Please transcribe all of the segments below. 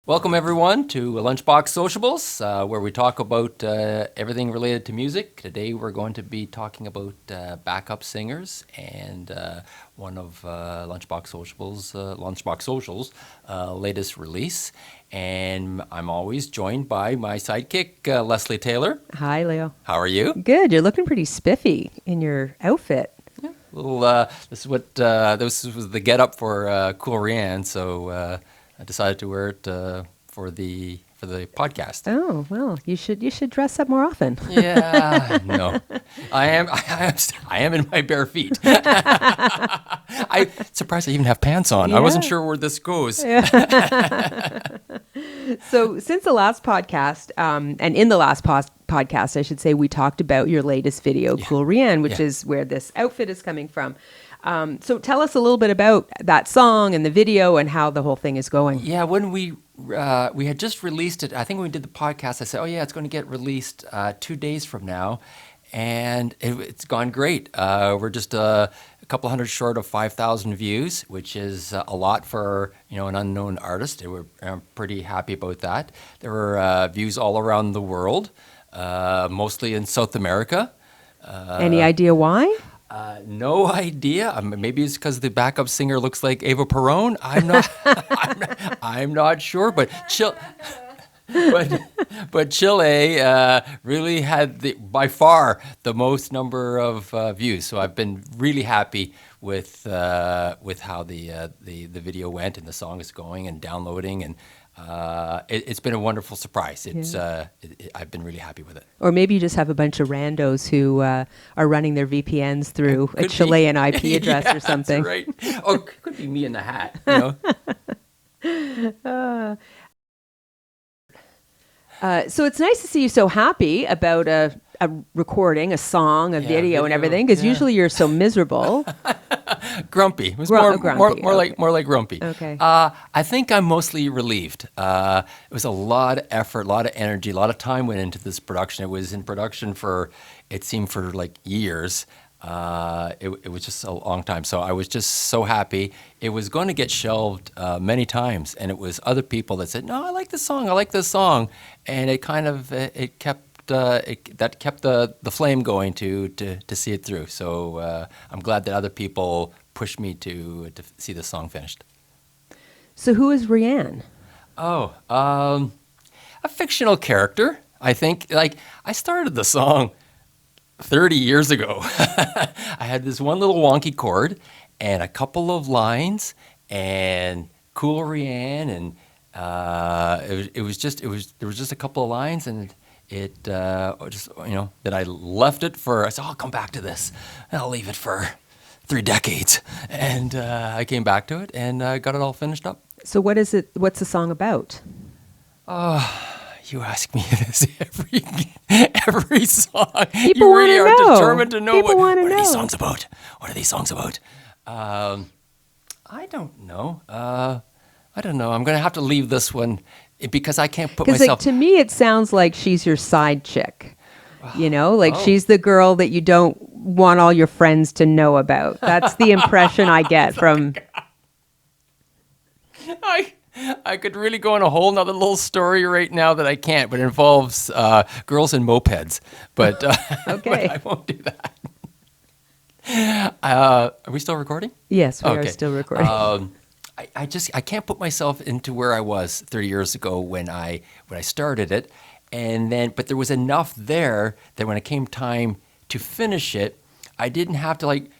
Welcome everyone to Lunchbox Sociables, where we talk about everything related to music. Today we're going to be talking about backup singers and one of Lunchbox Social's latest release. And I'm always joined by my sidekick, Leslie Taylor. Hi, Leo. How are you? Good. You're looking pretty spiffy in your outfit. Yeah. Well, this was the get up for Cool Reanne, so I decided to wear it for the podcast. Oh, well, you should dress up more often. Yeah, no, I am in my bare feet. I'm surprised I even have pants on. Yeah. I wasn't sure where this goes. So since the last podcast, and in the last podcast, I should say, we talked about your latest video, Cool Reanne, which is where this outfit is coming from. So tell us a little bit about that song and the video and how the whole thing is going. Yeah, when we had just released it, I think when we did the podcast, I said, oh yeah, it's going to get released 2 days from now. And it's gone great. We're just a couple hundred short of 5,000 views, which is a lot for an unknown artist. I'm pretty happy about that. There were views all around the world, mostly in South America. Any idea why? No idea. Maybe it's because the backup singer looks like Eva Perón. I'm not. I'm not sure. But Chile really had by far the most number of views. So I've been really happy with how the video went and the song is going and downloading, and it's been a wonderful surprise. I've been really happy with it. Or maybe you just have a bunch of randos who are running their VPNs through a Chilean IP address or something. That's right. Or it could be me in the hat. So it's nice to see you so happy about a recording, a song, a video, and everything, because usually you're so miserable. Grumpy. It was grumpy. More like grumpy. Okay. I think I'm mostly relieved. It was a lot of effort, a lot of energy, a lot of time went into this production. It was in production for like years. It was just a long time. So I was just so happy. It was going to get shelved many times, and it was other people that said, "No, I like this song," and it kind of kept the flame going to see it through. So I'm glad that other people pushed me to see the song finished. So who is Reanne? Oh, a fictional character. I think I started the song 30 years ago. I had this one little wonky chord and a couple of lines and Cool Reanne, and there was just a couple of lines, and it just that I left it for. I said, I'll come back to this. I'll leave it for 3 decades, and I came back to it and got it all finished up. So what is it? What's the song about? You ask me this every song. People you really want to are know. determined to know People what know. are these songs about. What are these songs about? I don't know. I'm going to have to leave this one because I can't put myself. Because to me, it sounds like she's your side chick. She's the girl that you don't want all your friends to know about. That's the impression I get from. I could really go on a whole nother little story right now that I can't, but it involves girls and mopeds. But, Okay. But I won't do that. Are we still recording? Yes, we are still recording. I can't put myself into where I was 30 years ago when I started it, but there was enough there that when it came time to finish it, I didn't have to like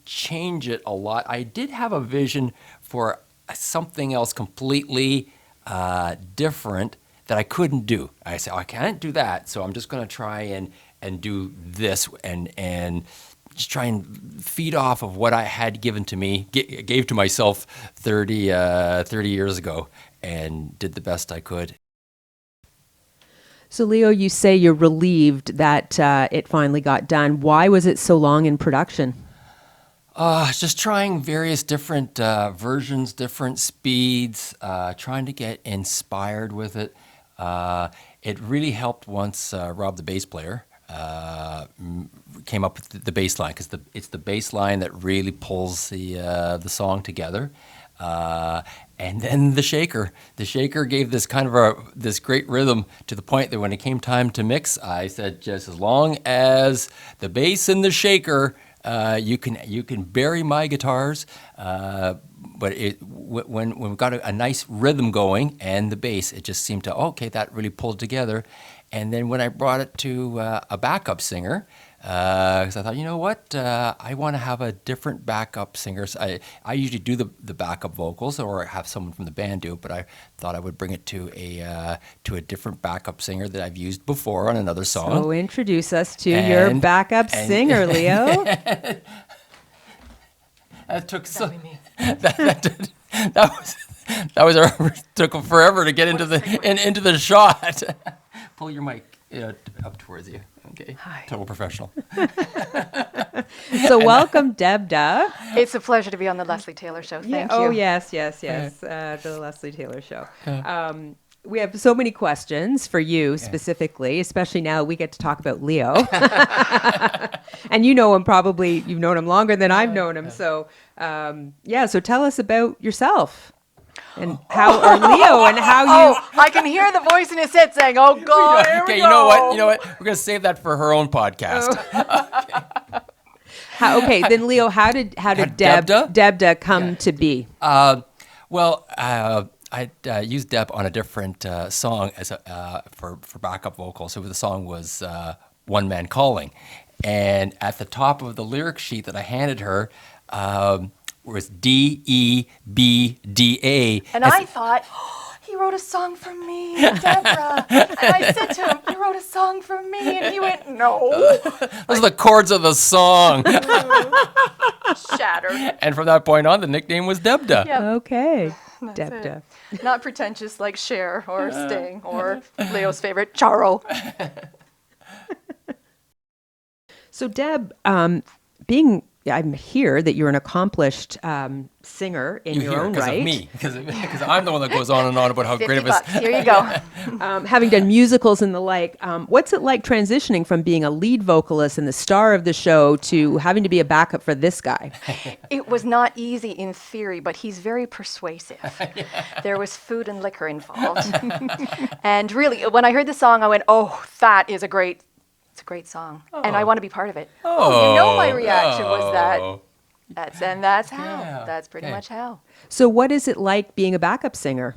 change it a lot. I did have a vision for something else completely different that I couldn't do. I said, I can't do that, so I'm just going to try and do this and just try and feed off of what I had given to me, gave to myself 30 years ago, and did the best I could. So, Leo, you say you're relieved that it finally got done. Why was it so long in production? Just trying various different versions, different speeds, trying to get inspired with it. It really helped once Rob, the bass player, came up with the bass line, because it's the bass line that really pulls the song together. And then the shaker. The shaker gave this kind of this great rhythm to the point that when it came time to mix, I said, just as long as the bass and the shaker, you can bury my guitars. But when we got a nice rhythm going and the bass, it just seemed to, okay, that really pulled together. And then when I brought it to a backup singer, because I thought, you know what, I want to have a different backup singer. So I usually do the backup vocals or have someone from the band do it, but I thought I would bring it to a different backup singer that I've used before on another song. So introduce us to your backup singer, Leo. That took took forever to get into the shot. Pull your mic up towards you. Okay. Hi. Total professional. So welcome, Debda. It's a pleasure to be on the Leslie Taylor Show. Thank you. Oh, yes. The Leslie Taylor Show. We have so many questions for you specifically, especially now we get to talk about Leo. And you know him probably, you've known him longer than I've known him. So, so tell us about yourself. And how are Leo and how you... Oh, I can hear the voice in his head saying, "Oh God, here we okay, go." you know what? We're gonna save that for her own podcast. Then Leo, how did Debda come to be? I used Deb on a different song as for backup vocals. So the song was "One Man Calling," and at the top of the lyric sheet that I handed her. Was DEBDA. And I thought, he wrote a song for me, Deborah. And I said to him, "You wrote a song for me," and he went, "No." Those are the chords of the song. Shattered. And from that point on, the nickname was Debda. Yep. Okay, That's Debda. it. Not pretentious like Cher or Sting or Leo's favorite, Charo. So Deb, I'm here that you're an accomplished singer in your own right. Of me, because I'm the one that goes on and on about how great of $50. Here you go. Having done musicals and the like, what's it like transitioning from being a lead vocalist and the star of the show to having to be a backup for this guy? It was not easy in theory, but he's very persuasive. There was food and liquor involved. And really, when I heard the song, I went, "Oh, that is it's a great song, and I want to be part of it." My reaction was that. That's how. Yeah. That's pretty much how. So what is it like being a backup singer?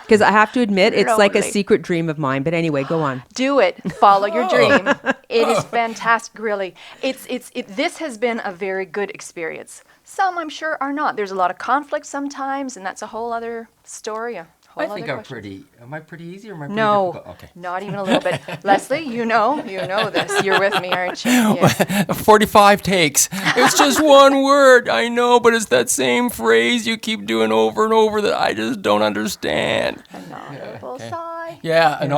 Because I have to admit, it's like a Lonely. secret dream of mine. But anyway, go on. Do it. Follow your dream. It is fantastic, really. This has been a very good experience. Some, I'm sure, are not. There's a lot of conflict sometimes, and that's a whole other story. I think am I pretty easy or am I pretty No, difficult? Okay. not even a little bit. Leslie, you know this. You're with me, aren't you? Yeah. 45 takes. It's just one word. I know, but it's that same phrase you keep doing over and over that I just don't understand. An audible sigh. Yeah, an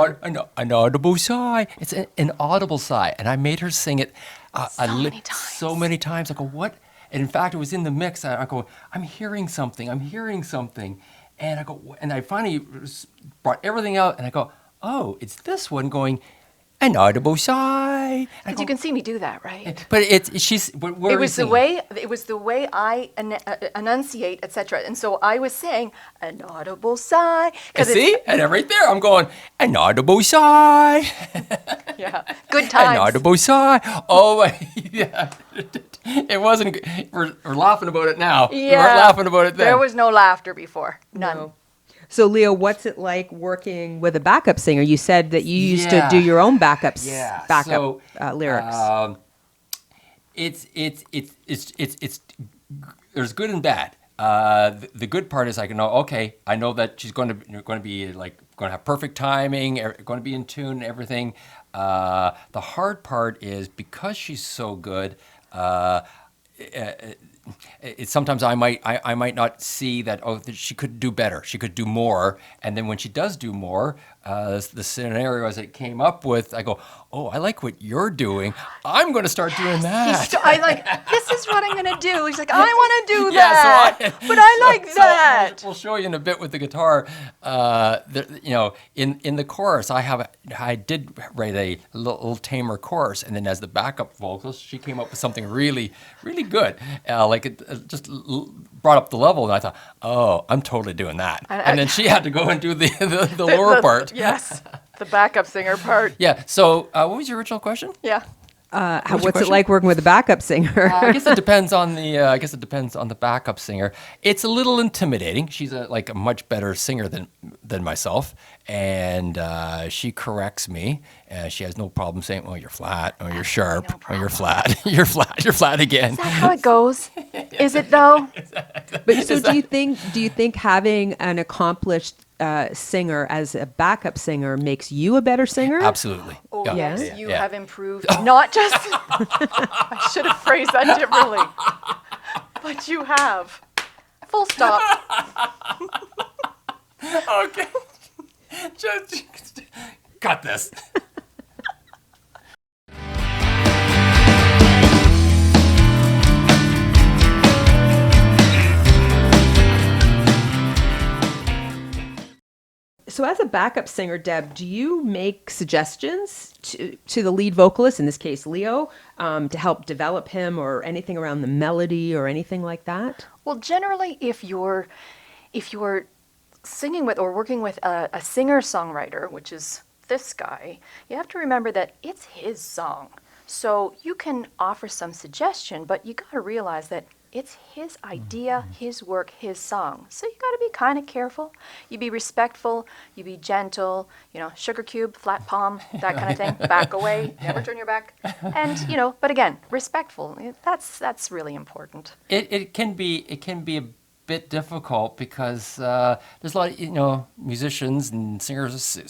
audible sigh. It's an audible sigh. And I made her sing it so many times. I go, what? And in fact, it was in the mix. I go, I'm hearing something. And I go, and I finally brought everything out, and I go, oh, it's this one going, an audible sigh. But you can see me do that, right? But it was the way I enunciate, etc. And so I was saying an audible sigh. See, and right there, I'm going an audible sigh. Yeah, good times. An audible sigh. Oh my, yeah. It wasn't. We're laughing about it now. Yeah, we weren't laughing about it then. There was no laughter before. None. No. So, Leo, what's it like working with a backup singer? You said that you used to do your own backup lyrics. It's there's good and bad. The good part is I know that she's going to be like going to have perfect timing, going to be in tune and everything. The hard part is because she's so good. Sometimes I might not see that that she could do better, she could do more, and then when she does do more, the scenarios it came up with, I go, oh, I like what you're doing, I'm going to start doing that. This is what I'm going to do. He's like, I want to do that, but I like that. We'll show you in a bit with the guitar. In the chorus, I did write a little tamer chorus, and then as the backup vocals, she came up with something really, really good. like it just brought up the level, and I thought, oh, I'm totally doing that. And then she had to go and do the lower part. Yes, the backup singer part. Yeah. So, what was your original question? Yeah. What's it like working with a backup singer? I guess it depends on the backup singer. It's a little intimidating. She's a much better singer than myself, and she corrects me. She has no problem saying, "Oh, you're flat. Oh, you're sharp. No oh, you're flat. You're flat. You're flat again." Is that how it goes? Is it though? But so do you think having an accomplished singer as a backup singer makes you a better singer? Absolutely. Oh, Yeah. yes, you Yeah. have improved. Not just. I should have phrased that differently. But you have. Full stop. Okay. Just cut this. So as a backup singer, Deb, do you make suggestions to the lead vocalist, in this case Leo, to help develop him, or anything around the melody or anything like that? Well, generally, if you're singing with or working with a singer-songwriter, which is this guy, you have to remember that it's his song. So you can offer some suggestion, but you got to realize that it's his idea, his work, his song. So you got to be kind of careful. You be respectful. You be gentle. Sugar cube, flat palm, that kind of thing. Back away. Never turn your back. And but again, respectful. That's really important. It can be a bit difficult because there's a lot of musicians and singers.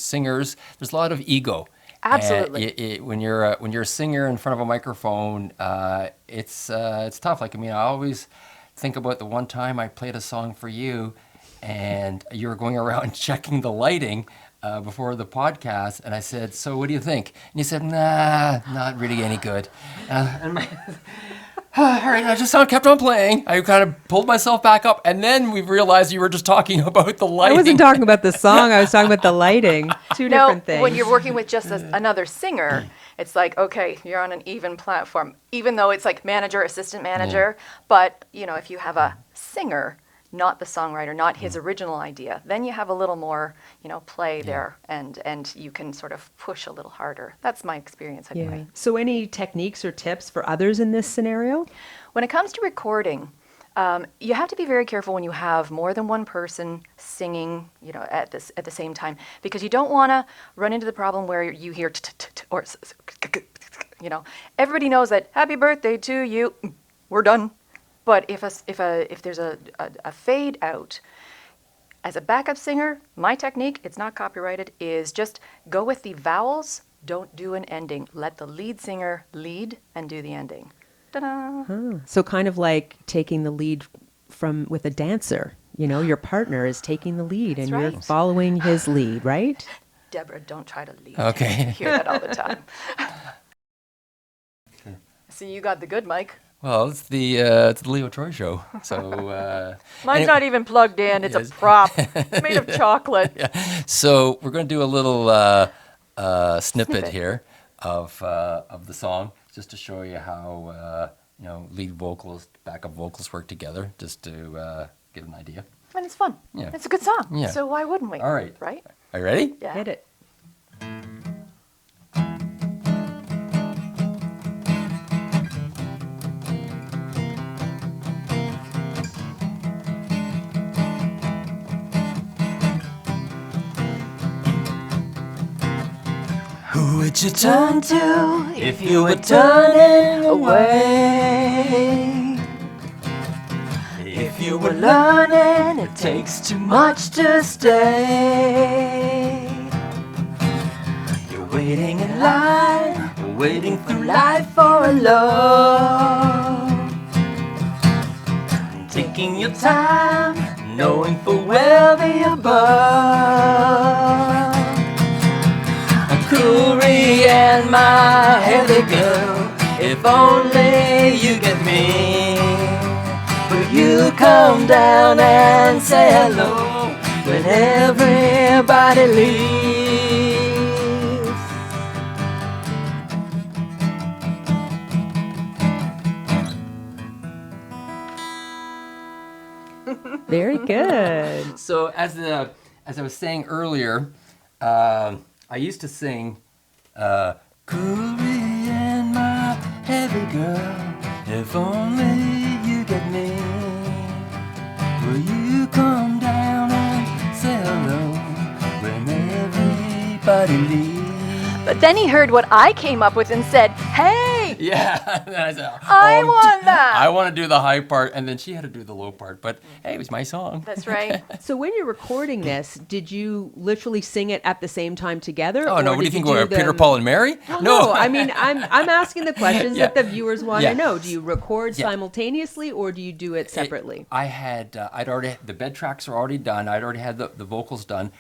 There's a lot of ego. Absolutely. When you're a singer in front of a microphone, it's tough. I always think about the one time I played a song for you, and you were going around checking the lighting before the podcast, and I said, "So what do you think?" And you said, "Nah, not really any good." All right, I just kept on playing. I kind of pulled myself back up, and then we realized you were just talking about the I lighting. wasn't talking about the song. I was talking about the lighting. Two different things. When you're working with just another singer, it's like, okay, you're on an even platform, even though it's like manager, assistant manager. But, if you have a singer, not the songwriter, not his original idea, then you have a little more, play there, and you can sort of push a little harder. That's my experience anyway. Yeah. So any techniques or tips for others in this scenario? When it comes to recording, you have to be very careful when you have more than one person singing, at the same time, because you don't want to run into the problem where you hear or everybody knows that happy birthday to you, we're done. But if there's a fade out, as a backup singer, my technique, it's not copyrighted, is just go with the vowels, don't do an ending. Let the lead singer lead and do the ending. Ta-da! So kind of like taking the lead with a dancer. Your partner is taking the lead, and That's you're right. following his lead, right? Deborah, don't try to lead. Okay. I hear that all the time. So you got the good mic. Well, it's the Leo Troy show. So Mine's not even plugged in. It's a prop. It's made of chocolate. So we're going to do a little snippet here of the song, just to show you how lead vocals, backup vocals work together, just to give an idea. And it's fun. Yeah. It's a good song. Yeah. So why wouldn't we? All right. Right? Are you ready? Yeah. Hit it. Who would you turn to if you were turning away? If you were learning, it takes too much to stay. You're waiting in line, waiting through life for a love. Taking your time, knowing full well the above. Cool Reanne, my heavy girl, if only you get me. Will you come down and say hello when everybody leaves? So as I was saying earlier, I used to sing, "Cool Reanne, my heavy girl, if only you get me. Will you come down and say hello when everybody leaves?" But then he heard what I came up with and said, "Hey, Yeah. And I said, I want that." I want to do the high part, and then she had to do the low part. But hey, it was my song. That's right. So when you're recording this, did you literally sing it at the same time together? Oh or no! What do you did think? do We're Peter, them- Paul, and Mary? No, I mean I'm asking the questions Yeah. that the viewers want to Yeah. know. Do you record Yeah. simultaneously or do you do it separately? I'd already the bed tracks are already done. I'd already had the vocals done.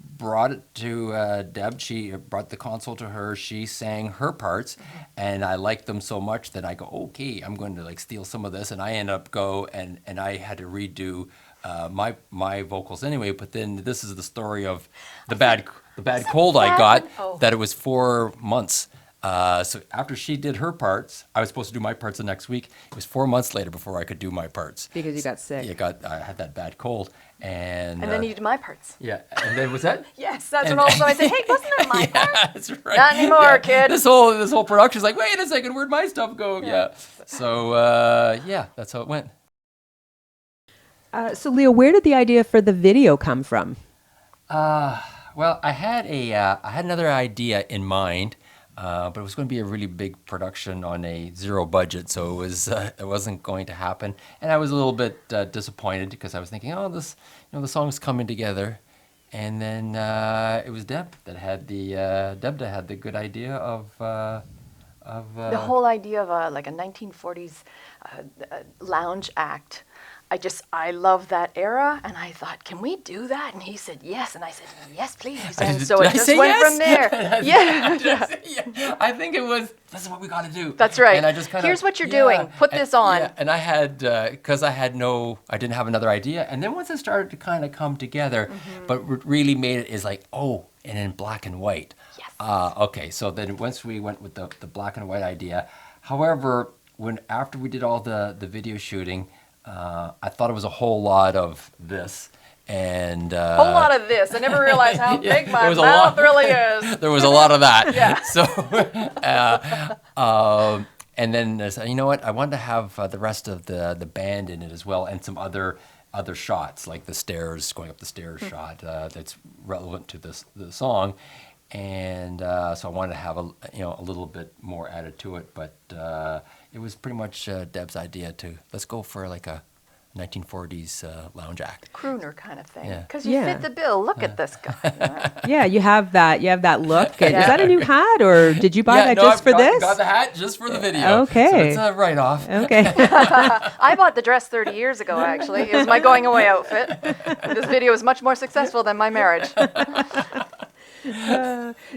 Brought it to Deb. She brought the console to her. She sang her parts, and I liked them so much that I go, okay, I'm going to like steal some of this, and I end up and I had to redo my vocals anyway. But then this is the story of the bad cold I got. Oh. That it was 4 months. So after she did her parts, I was supposed to do my parts the next week. It was 4 months later before I could do my parts. Because you got sick. I had that bad cold, and And then you did my parts. yeah, and then was that? Yes, that's when all of a sudden I said, "Hey, wasn't that my part?" Yeah, that's right. Not anymore, kid. This whole production's like, wait a second, where'd my stuff go? Yeah. So yeah, that's how it went. So Leo, where did the idea for the video come from? Well, I had another idea in mind, but it was going to be a really big production on a zero budget, so it wasn't going to happen. And I was a little bit disappointed because I was thinking, oh, the song's coming together, and then it was Deb that had the good idea of The whole idea of like a 1940s lounge act. I love that era, and I thought, can we do that? And he said yes, and I said yes, please. And so Did it I just say went yes? from there. Yeah. Yeah, I think it was. This is what we got to do. That's right. And I just kind of. Here's what you're doing. Put this on. Yeah, and I had because I didn't have another idea, and then once it started to kind of come together, but what really made it is like, oh, and in black and white. Yes. Okay, so then once we went with the black and white idea, however, after we did all the video shooting, I thought it was a whole lot of this. And Whole lot of this. I never realized how Yeah, big my there was a mouth lot. really is. There was a lot of that. Yeah. So, and then I said, you know what? I wanted to have the rest of the band in it as well, and some other shots, like the stairs, going up the stairs shot that's relevant to the song. And so I wanted to have a little bit more added to it, but it was pretty much Deb's idea to let's go for like a 1940s lounge act. Crooner kind of thing. Yeah. Because you Yeah. fit the bill. Look at this guy. you know. Yeah, you have that look. And Yeah. Is that a new hat or did you buy that no, just for got this? the hat just for the video. Okay. So it's a write-off. Okay. I bought the dress 30 years ago, actually. It was my going away outfit. And this video is much more successful than my marriage.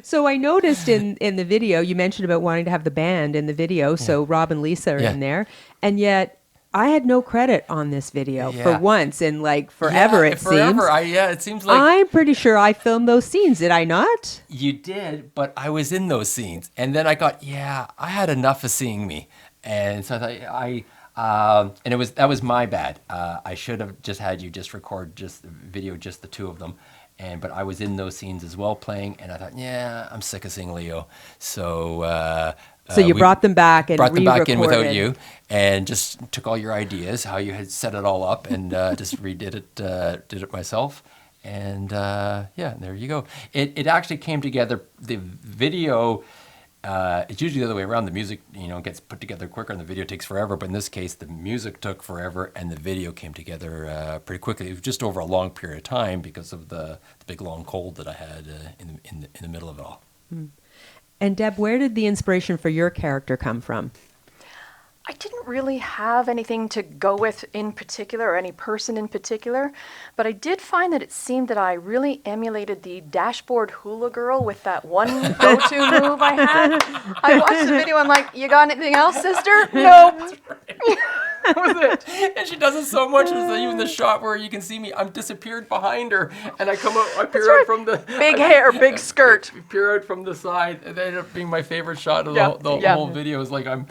So I noticed in the video, you mentioned about wanting to have the band in the video. So Rob and Lisa are Yeah. in there. And yet I had no credit on this video for Yeah. once in like forever, it seems. It seems like I'm pretty sure I filmed those scenes. Did I not? you did, but I was in those scenes. And then I got, I had enough of seeing me. And so I thought, and that was my bad. I should have just had you record video, just the two of them. But I was in those scenes as well playing, and I thought, I'm sick of seeing Leo. So So you we brought them back and brought them back in without re-recorded. you, and just took all your ideas, how you had set it all up, and just redid it, did it myself. And there you go. It actually came together. The video, it's usually the other way around. The music, gets put together quicker, and the video takes forever. But in this case, the music took forever, and the video came together pretty quickly. It was just over a long period of time because of the big long cold that I had in the middle of it all. And Deb, where did the inspiration for your character come from? I didn't really have anything to go with in particular or any person in particular, but I did find that it seemed that I really emulated the dashboard hula girl with that one go-to move I had. I watched the video, I'm like, you got anything else, sister? Nope. That was it. And she does it so much. There's even the shot where you can see me. I'm disappeared behind her, and I come out. I peer out from the Big hair, big skirt. peer out from the side. And they ended up being my favorite shot of the whole video. Is like I'm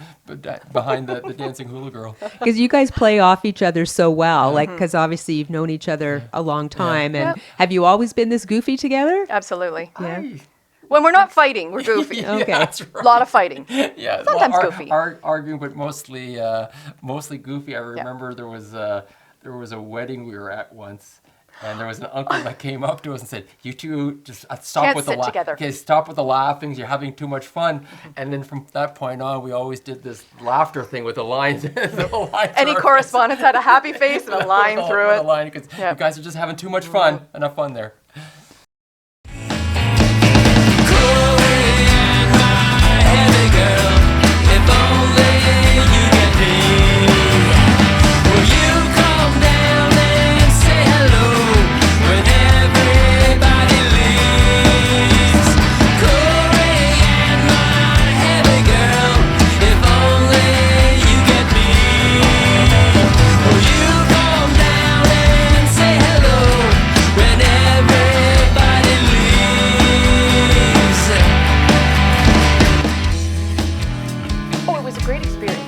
behind the dancing hula girl. Because you guys play off each other so well, like because obviously you've known each other a long time, and have you always been this goofy together? Absolutely. Yeah. When we're not fighting, we're goofy. Yeah, Okay. that's right. A lot of fighting. Yeah, Sometimes goofy. Arguing, but mostly goofy. I remember there was a wedding we were at once, and there was an uncle that came up to us and said, "You two just stop Can't with the sit together. Okay, stop with the laughing. You're having too much fun." And then from that point on, we always did this laughter thing with the lines. Any correspondence had a happy face and a line through with it. a line, because you guys are just having too much fun. Enough fun there.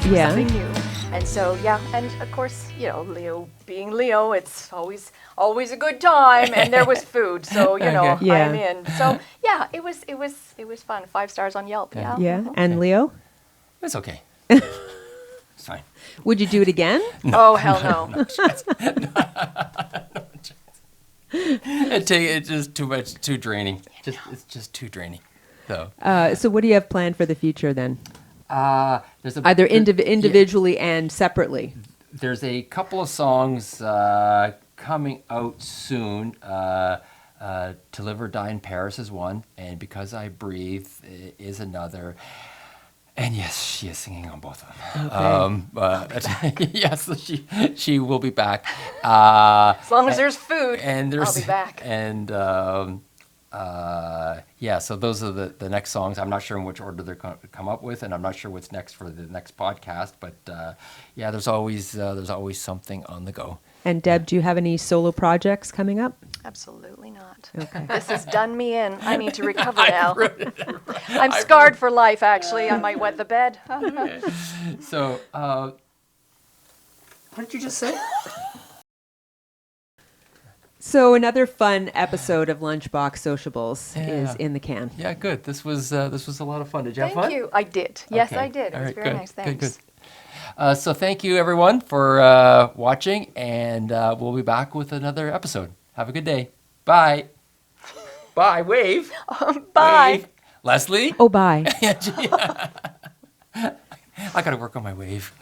Yeah. Something new. And so, and of course, Leo being Leo, it's always a good time, and there was food, so Okay. Yeah. I'm in. So it was fun. 5 stars on Yelp. Yeah. Yeah. And Leo, It's okay. It's fine. would you do it again? Oh hell no. It's just too much, too draining. It's just too draining. So So what do you have planned for the future then? there's Either individually and separately. There's a couple of songs coming out soon. To Live or Die in Paris is one, and Because I Breathe is another. And yes, she is singing on both of them. Okay. Yes, she will be back. As long as there's food, And there's, I'll be back. And so those are the next songs. I'm not sure in which order they're going to come up with, and I'm not sure what's next for the next podcast. But there's always something on the go. And Deb, do you have any solo projects coming up? Absolutely not. Okay. This has done me in. I need to recover now. I'm scarred for life, actually. I might wet the bed. So, what did you just say? So another fun episode of Lunchbox Sociables Yeah. is in the can. Yeah, good. This was a lot of fun. Did you have fun? Thank you. I did. Yes, Okay. I did. It All was right, very good, nice. Thanks. Good. So thank you everyone for watching, and we'll be back with another episode. Have a good day. Bye. Bye. Wave. Bye. Wave. Leslie. Oh, bye. I got to work on my wave.